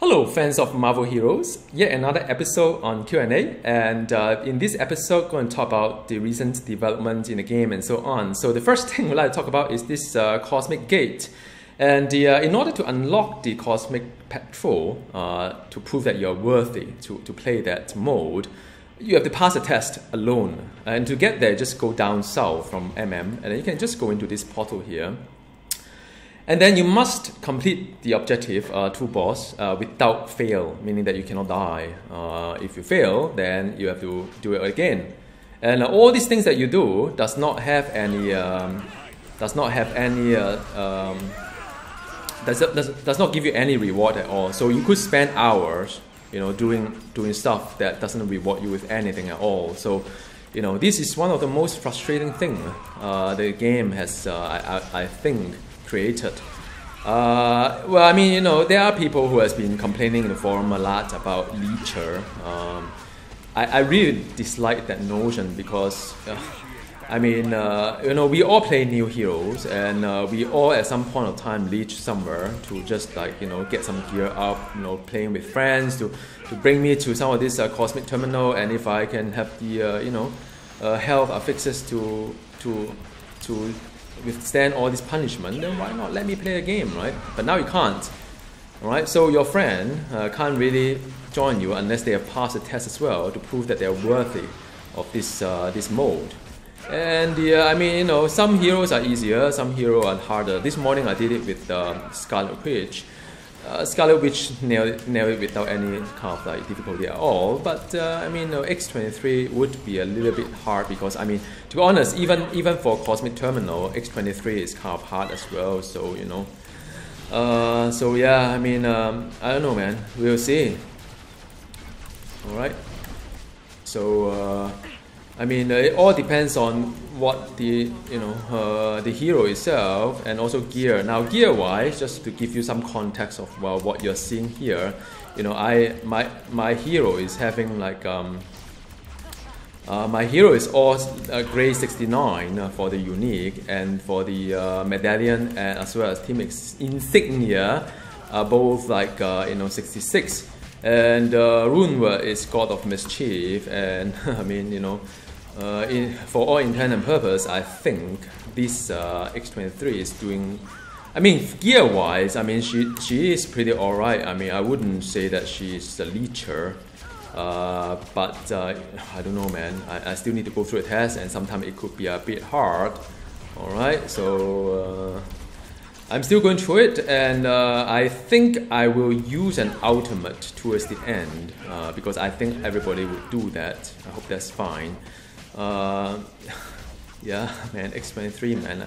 Hello fans of Marvel Heroes, yet another episode on Q&A, and in this episode going to talk about the recent development in the game and so on. So the first thing we'd like to talk about is this Cosmic Gate, and in order to unlock the Cosmic Patrol, to prove that you're worthy to play that mode, you have to pass a test alone, and to get there just go down south from MM, and then you can just go into this portal here. And then you must complete the objective, two boss, without fail, meaning that you cannot die. If you fail, then you have to do it again. And all these things that you do does not give you any reward at all. So you could spend hours, doing stuff that doesn't reward you with anything at all. So, this is one of the most frustrating things the game has, I think, created. Well, I mean, there are people who has been complaining in the forum a lot about leecher. I really dislike that notion because, we all play new heroes, and we all at some point of time leech somewhere to just get some gear up, playing with friends to bring me to some of this cosmic terminal, and if I can have the health affixes to withstand all this punishment, then why not let me play a game, right? But now you can't, all right? So your friend can't really join you unless they have passed the test as well to prove that they're worthy of this mode. And some heroes are easier, some heroes are harder. This morning I did it with Scarlet Witch. Scarlet Witch nailed it without any kind of difficulty at all. But X-23 would be a little bit hard because to be honest, even for Cosmic Terminal, X-23 is kind of hard as well. So yeah, I don't know, man. We'll see. All right. So it all depends on what the hero itself and also gear. Now gear wise, just to give you some context of what you're seeing here, my hero is having my hero is all grade 69 for the unique, and for the medallion and as well as team insignia both 66. And Runwa is God of Mischief, and for all intent and purpose, I think this X-23 is doing. Gear-wise, she is pretty alright. I wouldn't say that she's a leecher, but I don't know, man. I still need to go through a test, and sometimes it could be a bit hard. All right, so I'm still going through it, and I think I will use an ultimate towards the end because I think everybody would do that. I hope that's fine. Yeah, man, X-23, man.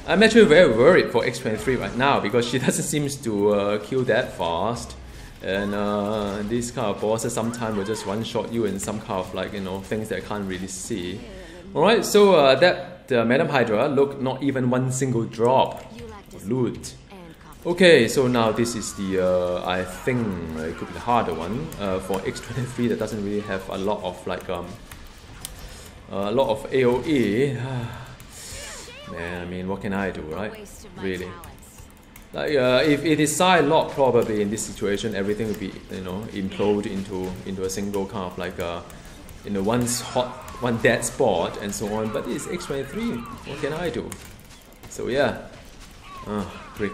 I'm actually very worried for X-23 right now because she doesn't seem to kill that fast, and these kind of bosses sometimes will just one-shot you in some kind of things that I can't really see. All right, so that Madam Hydra, look, not even one single drop of loot. Okay, so now this is the I think it could be the harder one for X-23 that doesn't really have a lot of AOE. Man, what can I do, right? Really. If it is side lock, probably in this situation everything will be implode into a single kind of one dead spot and so on. But it's X-23. What can I do? So yeah, great.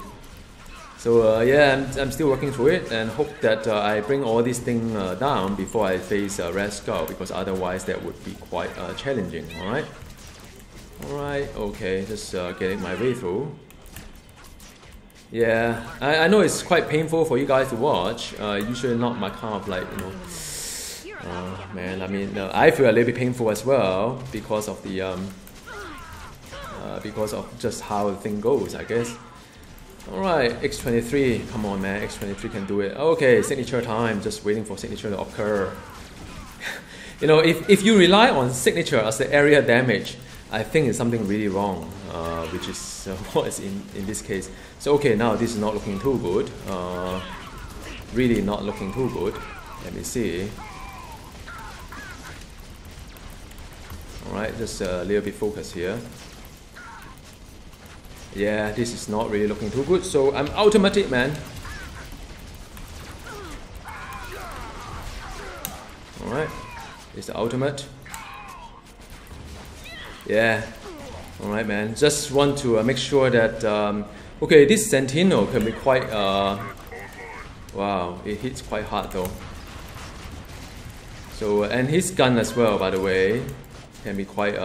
So yeah, I'm still working through it and hope that I bring all these things down before I face Red Skull, because otherwise that would be quite challenging. Alright, okay, just getting my way through. Yeah, I know it's quite painful for you guys to watch. Usually not my kind of I feel a little bit painful as well because of the because of just how the thing goes, I guess. Alright, X-23, come on, man, X-23 can do it. Okay, signature time, just waiting for signature to occur. If you rely on signature as the area damage, I think it's something really wrong, which is what is in this case. So okay, now this is not looking too good. Really not looking too good. Let me see. Alright, just a little bit focus here. Yeah, this is not really looking too good, so I'm ultimate it, man. Alright, it's the ultimate. Yeah, alright man, just want to make sure that, okay, this Sentinel can be quite, wow, it hits quite hard though. So, and his gun as well, by the way, can be quite,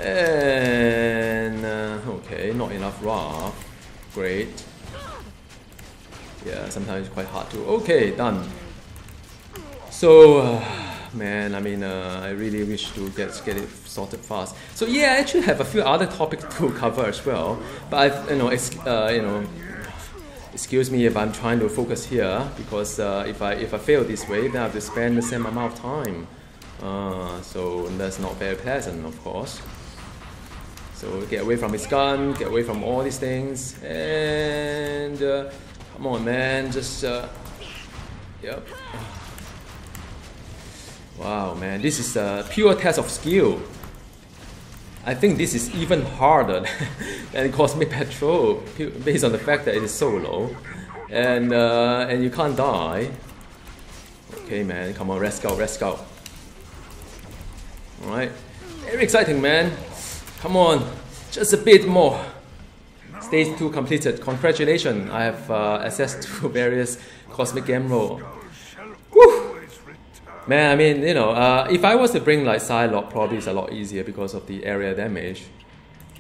and, okay, not enough raw, great. Yeah, sometimes it's quite hard to, okay, done. So, man, I mean, I really wish to get it sorted fast. So yeah, I actually have a few other topics to cover as well. But excuse me if I'm trying to focus here, because if I fail this way, then I have to spend the same amount of time. So that's not very pleasant, of course. So get away from his gun, get away from all these things, and come on, man, just yep. Wow, man, this is a pure test of skill. I think this is even harder than Cosmic Patrol, based on the fact that it is solo, and you can't die. Okay, man, come on, rest out. All right, very exciting, man. Come on, just a bit more. Stage 2 completed. Congratulations, I have access to various Cosmic Game Roll. Woo! Man, I mean, you know, if I was to bring like Psylocke, probably it's a lot easier because of the area damage.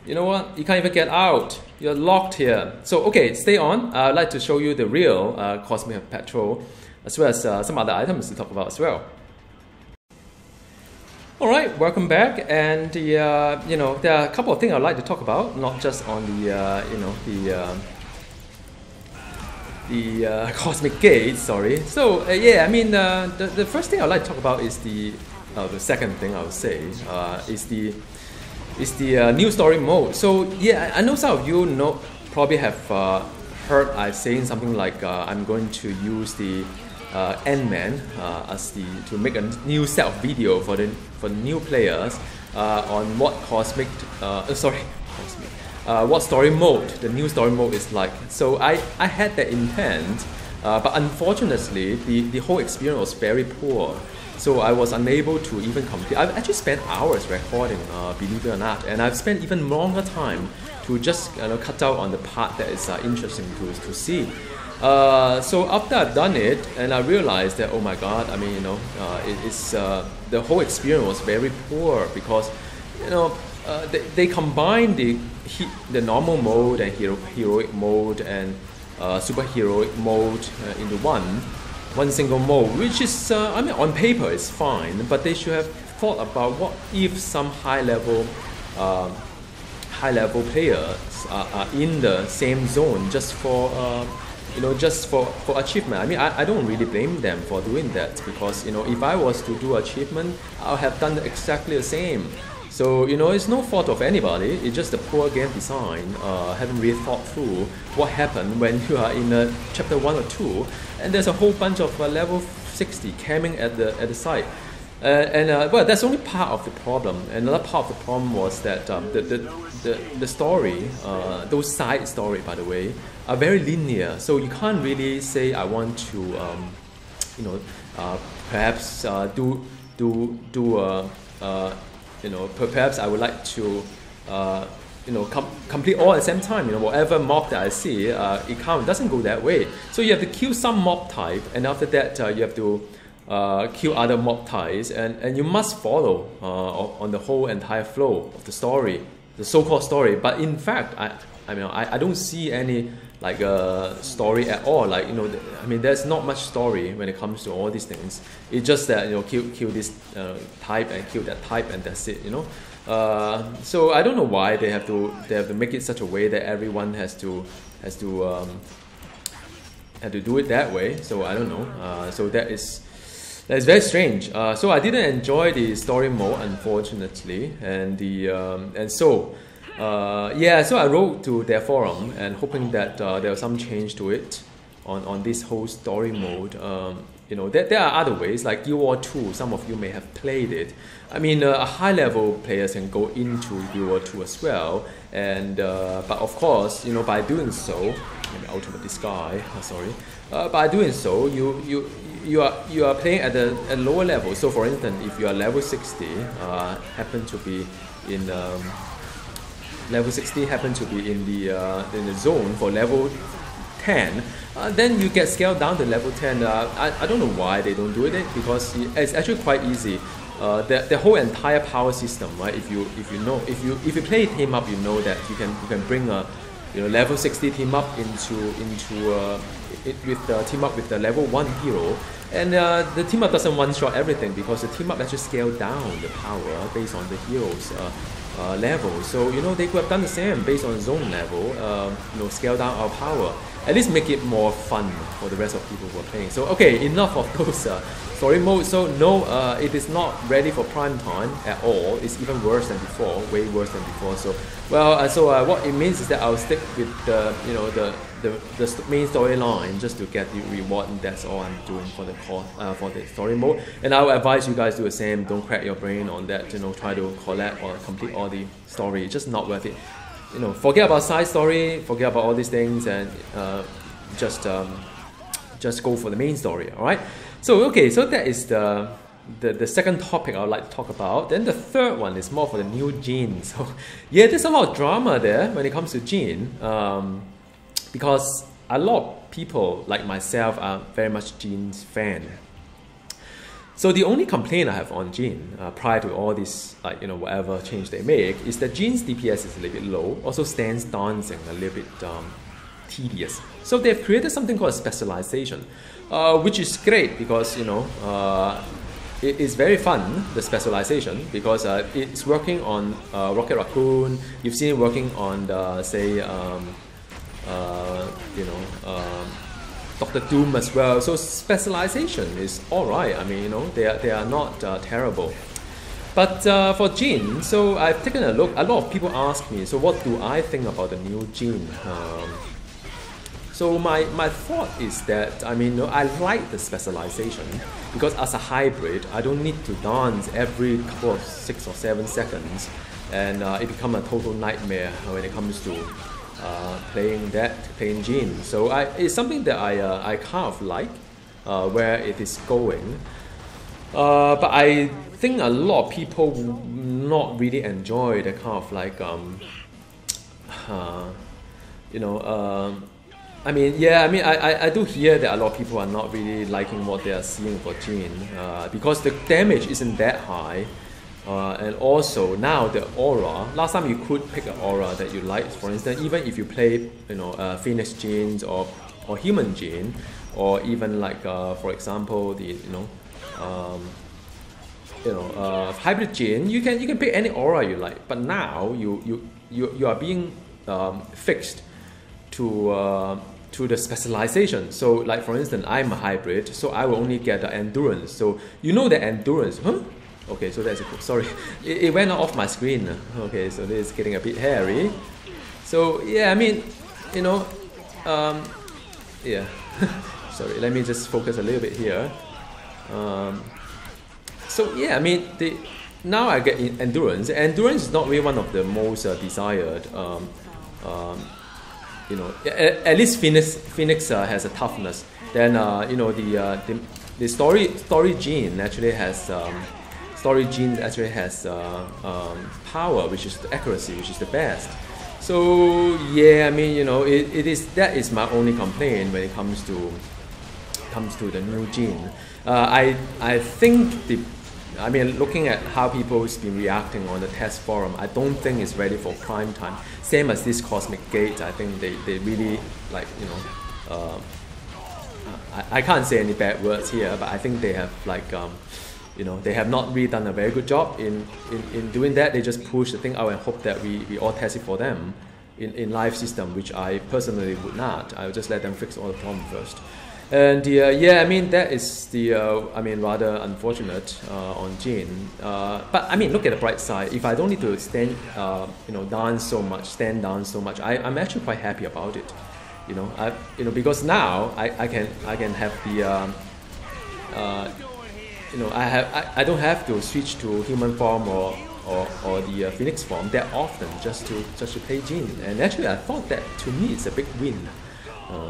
You know what? You can't even get out. You're locked here. So, okay, stay on. I'd like to show you the real Cosmic Patrol, as well as some other items to talk about as well. All right, welcome back. And you know, there are a couple of things I'd like to talk about, not just on the Cosmic Gate, sorry. So yeah, I mean, the first thing I'd like to talk about is the second thing I would say is the new story mode. So yeah, I know some of you probably have heard I saying something like I'm going to use the Ant-Man as to make a new set of video for the new players on what what story mode, the new story mode is like. So I had that intent, but unfortunately the whole experience was very poor. So I was unable to even complete. I've actually spent hours recording, believe it or not, and I've spent even longer time to just cut out on the part that is interesting to see. So after I've done it, and I realized that, oh my god, I mean, you know, the whole experience was very poor, because, you know, they combine the normal mode and heroic mode and superheroic mode into one single mode, which is, I mean, on paper it's fine, but they should have thought about what if some high level players are in the same zone just for achievement. I mean, I don't really blame them for doing that, because, you know, if I was to do achievement, I'll have done exactly the same. So, you know, it's no fault of anybody, it's just the poor game design, haven't really thought through what happened when you are in chapter 1 or 2, and there's a whole bunch of level 60 camping at the site. Well, that's only part of the problem. Another part of the problem was that the story, those side story, by the way, are very linear. So you can't really say I want to, perhaps perhaps I would like to, complete all at the same time. You know, whatever mob that I see, it doesn't go that way. So you have to kill some mob type, and after that you have to kill other mob types, and you must follow on the whole entire flow of the story, the so-called story. But in fact, I don't see any like story at all. Like, you know, I mean, there's not much story when it comes to all these things. It's just that, you know, kill this type and kill that type, and that's it. You know, so I don't know why they have to make it such a way that everyone has to do it that way. So I don't know. So that's very strange. So I didn't enjoy the story mode, unfortunately, so I wrote to their forum and hoping that there was some change to it on this whole story mode. You know, there are other ways, like Guild War 2. Some of you may have played it. I mean, a high-level players can go into Guild War 2 as well, and but of course, you know, by doing so, Ultimate Disguise, by doing so, you you are playing at a lower level. So for instance, if you are level 60, happen to be in level 60 happen to be in the zone for level 10, then you get scaled down to level 10. I don't know why they don't do it, because it's actually quite easy. The whole entire power system, right? If you play team up, you know that you can bring a level 60 team up with the team up with the level 1 hero, and the team up doesn't one shot everything, because the team up actually scale down the power based on the hero's level. So they could have done the same based on zone level. Scale down our power. At least make it more fun for the rest of people who are playing. So okay, enough of those story modes. So no, it is not ready for prime time at all. It's even worse than before, way worse than before. So what it means is that I'll stick with the main storyline just to get the reward, and that's all I'm doing for the story mode. And I will advise you guys do the same. Don't crack your brain on that. Try to collect or complete all the story. It's just not worth it. Forget about side story, forget about all these things, and just go for the main story. All right. So okay, so that is the second topic I would like to talk about. Then the third one is more for the new Jin. So yeah, there's a lot of drama there when it comes to Jin, because a lot of people like myself are very much Jin's fan. So the only complaint I have on Jin prior to all this, whatever change they make, is that Jin's DPS is a little bit low. Also stands dancing a little bit tedious. So they've created something called specialization, which is great because it is very fun, the specialization, because it's working on Rocket Raccoon. You've seen it working on Dr. Doom as well. So specialization is alright. I mean, they are not terrible. But for Jin, so I've taken a look. A lot of people ask me, so what do I think about the new Jin? So my thought is that, I like the specialization, because as a hybrid, I don't need to dance every couple of 6 or 7 seconds, and it becomes a total nightmare when it comes to playing Jin. So it's something that I kind of like where it is going, but I think a lot of people not really enjoy the kind of I do hear that a lot of people are not really liking what they are seeing for Jin, because the damage isn't that high. And also now the aura, last time you could pick an aura that you liked. For instance, even if you play Phoenix Jin or Human Jin, or even for example the Hybrid Jin, you can pick any aura you like. But now you are being fixed to the specialization. So like for instance, I'm a hybrid, so I will only get the endurance. So the endurance, okay, so that's sorry, it went off my screen. Okay, so this is getting a bit hairy. So yeah, yeah. Sorry, let me just focus a little bit here. So yeah, now I get endurance. Endurance is not really one of the most desired. At least Phoenix has a toughness. Then the story Jin actually has. Story Jin actually has power, which is the accuracy, which is the best. So yeah, that is my only complaint when it comes to the new Jin. I think looking at how people's been reacting on the test forum, I don't think it's ready for prime time. Same as this Cosmic Gate, I think they really I can't say any bad words here, but I think they have they have not really done a very good job in doing that. They just push the thing out and hope that we all test it for them in live system, which I personally would not. I would just let them fix all the problems first. And that is the rather unfortunate on Jin. But look at the bright side. If I don't need to stand down so much, I'm actually quite happy about it. Because now I can have the I don't have to switch to human form or the Phoenix form that often just to play Jin. And actually I thought that to me it's a big win.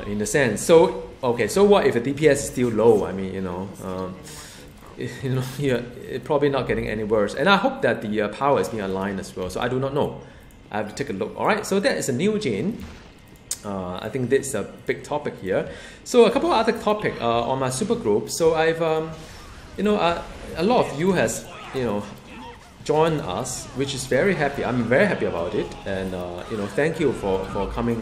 in a sense. So okay, so what if the DPS is still low? I mean, you're probably not getting any worse. And I hope that the power is being aligned as well. So I do not know. I have to take a look. All right, so that is a new gene. I think that's a big topic here. So a couple of other topics on my supergroup. So I've, a lot of you has, joined us, which is very happy. I'm very happy about it, and thank you for coming,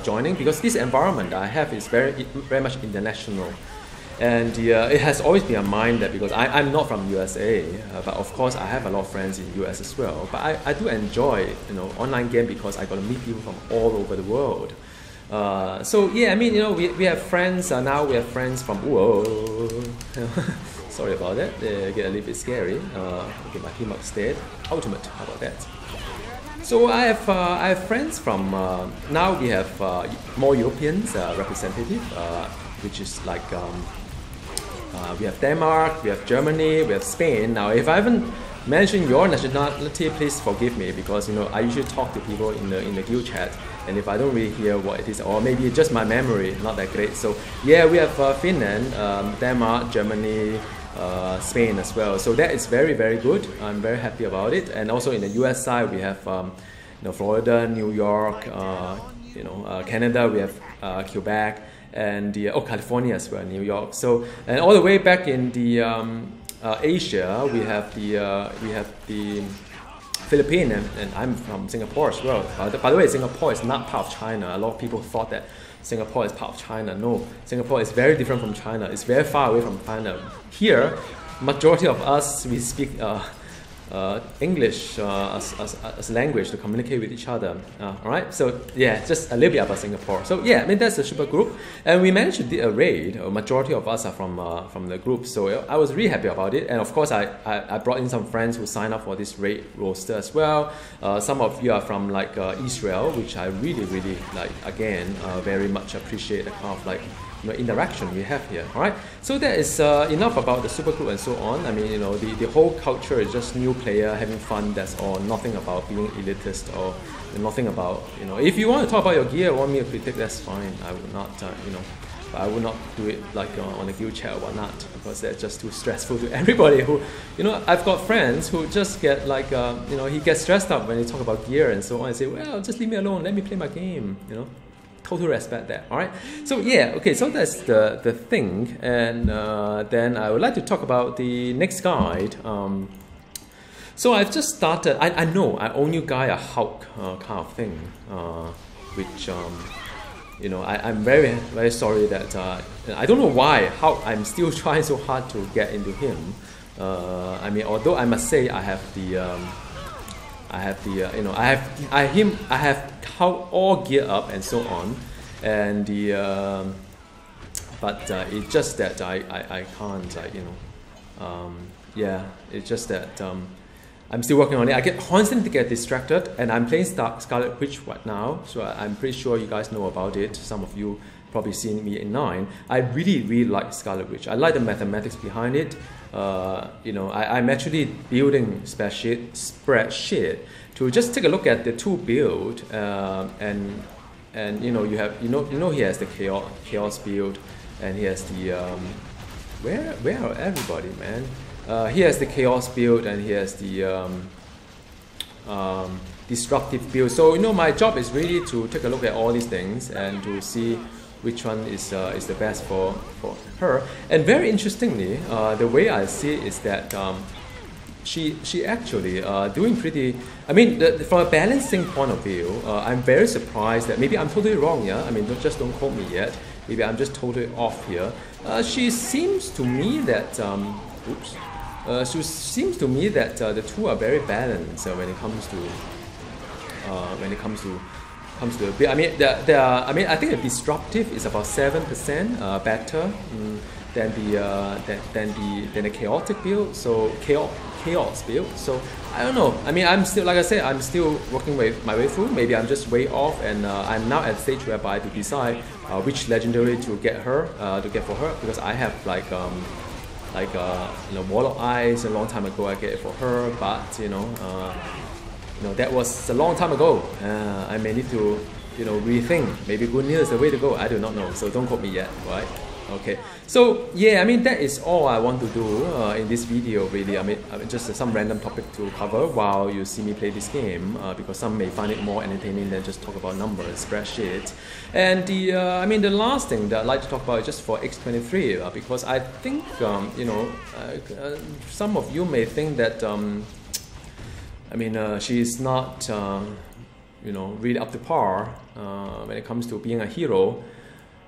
joining, because this environment I have is very much international, and it has always been a mind that, because I'm not from USA, but of course I have a lot of friends in US as well. But I do enjoy online game because I got to meet people from all over the world. So yeah, I mean, we have friends now. We have friends from sorry about that. They get a little bit scary. Get my team upstairs. Ultimate. How about that? So I have friends from now. We have more Europeans representative, which is like we have Denmark, we have Germany, we have Spain. Now, if I haven't mentioned your nationality, please forgive me, because I usually talk to people in the guild chat, and if I don't really hear what it is, or maybe it's just my memory not that great. So yeah, we have Finland, Denmark, Germany, Spain as well. So that is very, very good. I'm very happy about it. And also in the US side, we have Florida, New York, Canada. We have Quebec, and California as well, New York. So, and all the way back in the Asia, we have the Philippines, and I'm from Singapore as well. By the way, Singapore is not part of China. A lot of people thought that Singapore is part of China. No, Singapore is very different from China. It's very far away from China. Here, majority of us, we speak English as a language to communicate with each other. All right, so yeah, just a little bit about Singapore. So yeah, I mean, that's a super group, and we managed to do a raid. A majority of us are from the group, so I was really happy about it. And of course, I brought in some friends who signed up for this raid roster as well. Some of you are from like Israel, which I really like. Again, very much appreciate the kind of like interaction we have here. All right, so that is enough about the supergroup and so on. I mean, the whole culture is just new player having fun. That's all. Nothing about being elitist, or nothing about If you want to talk about your gear, want me to critique, that's fine. I would not, but I would not do it like on a guild chat or whatnot, because that's just too stressful to everybody. Who, I've got friends who just get like, he gets stressed up when they talk about gear and so on. I say, well, just leave me alone. Let me play my game. Total respect that. All right, so yeah, okay, so that's the thing. And then I would like to talk about the next guide. So I've just started. I know I owe you guys a Hulk kind of thing, which I'm very, very sorry that I don't know why Hulk. I'm still trying so hard to get into him. I mean, although I must say I have Hulk all geared up and so on, and but it's just that I can't, yeah, it's just that I'm still working on it. I constantly get distracted, and I'm playing Scarlet Witch right now, so I'm pretty sure you guys know about it. Some of you probably seen me in 9. I really like Scarlet Witch. I like the mathematics behind it. I'm actually building spreadsheet to just take a look at the two build, and you have he has the chaos build, and he has the where are everybody, man? He has the chaos build, and he has the disruptive build. So my job is really to take a look at all these things and to see which one is the best for her. And very interestingly, the way I see it is that she actually doing pretty. I mean, from a balancing point of view, I'm very surprised that maybe I'm totally wrong. Yeah, I mean, don't quote me yet. Maybe I'm just totally off here. She seems to me that she seems to me that the two are very balanced when it comes to the build. I mean, I think the disruptive is about 7% better than the chaotic build. So chaos build. So I don't know. I mean, I'm still, like I said, I'm still working my way through. Maybe I'm just way off, and I'm now at the stage whereby to decide which legendary to get for her, because I have Wall of Ice a long time ago. I get it for her, but that was a long time ago. I may need to rethink. Maybe Gunil is the way to go. I do not know, so don't quote me yet, right? Okay, so yeah, I mean, that is all I want to do in this video, really. I mean just some random topic to cover while you see me play this game, because some may find it more entertaining than just talk about numbers, spreadsheets. And the last thing that I'd like to talk about is just for X-23, because I think, some of you may think that, she's not, really up to par when it comes to being a hero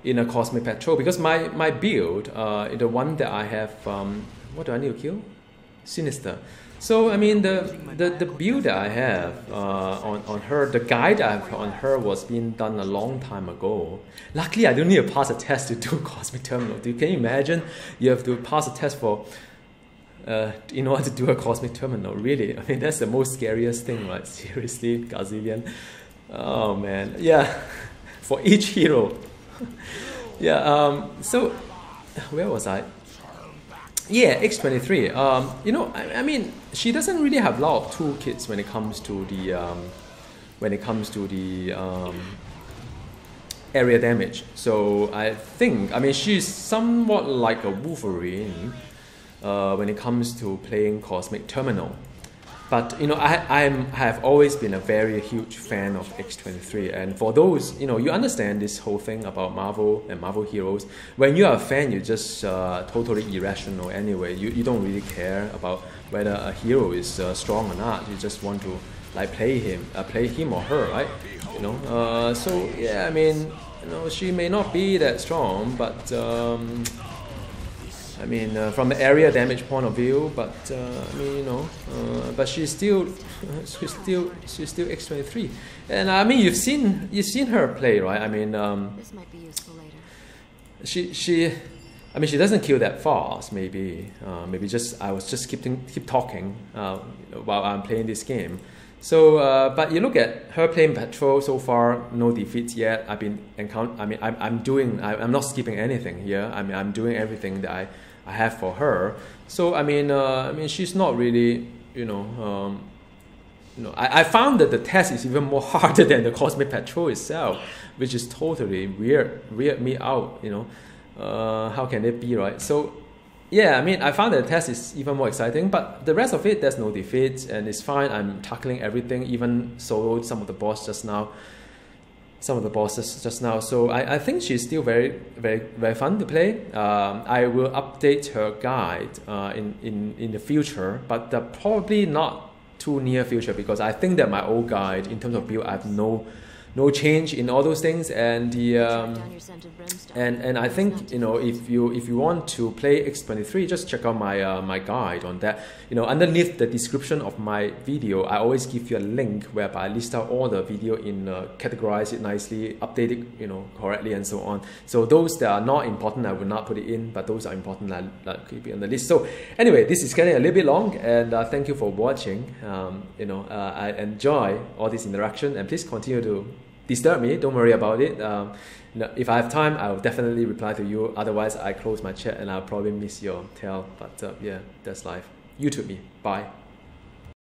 in a Cosmic Patrol, because my build, the one that I have, what do I need to kill? Sinister. So I mean the build that I have on her, the guide I have on her was being done a long time ago. Luckily, I don't need to pass a test to do Cosmic Terminal. Can you imagine? You have to pass a test for in order to do a Cosmic Terminal. Really, I mean that's the most scariest thing, right? Seriously, Gazillion. Oh man, yeah. For each hero. Yeah, so where was I? Yeah, X-23. I mean, she doesn't really have a lot of toolkits when it comes to the area damage. So I think, she's somewhat like a Wolverine when it comes to playing Cosmic Terminal. But I have always been a very huge fan of X-23, and for those, you understand this whole thing about Marvel and Marvel heroes. When you are a fan, you're just totally irrational anyway. You don't really care about whether a hero is strong or not. You just want to play him or her, right? So yeah, I mean, she may not be that strong, but from the area damage point of view, but but she's still X-23, and you've seen her play, right? This might be useful later. She doesn't kill that fast. Maybe just I was just keep talking while I'm playing this game. So, but you look at her playing Patrol so far, no defeats yet. I'm not skipping anything here. I'm doing everything that I have for her. So she's not really, I found that the test is even more harder than the Cosmic Patrol itself, which is totally weird me out. How can it be, right? So yeah, I found that the test is even more exciting, but the rest of it, there's no defeats, and it's fine. I'm tackling everything, even soloed some of the bosses just now. So I think she's still very, very, very fun to play. I will update her guide in the future, but probably not too near future, because I think that my old guide, in terms of build, I have no change in all those things, and and I think if you want to play X-23, just check out my guide on that. Underneath the description of my video, I always give you a link whereby I list out all the video in categorize it nicely, update it correctly, and so on. So those that are not important, I will not put it in, but those are important, I'll keep it on the list. So anyway, this is getting a little bit long, and thank you for watching. I enjoy all this interaction, and please continue to disturb me. Don't worry about it. If I have time, I'll definitely reply to you. Otherwise, I close my chat and I'll probably miss your tale. But yeah, that's life. YouTube me. Bye.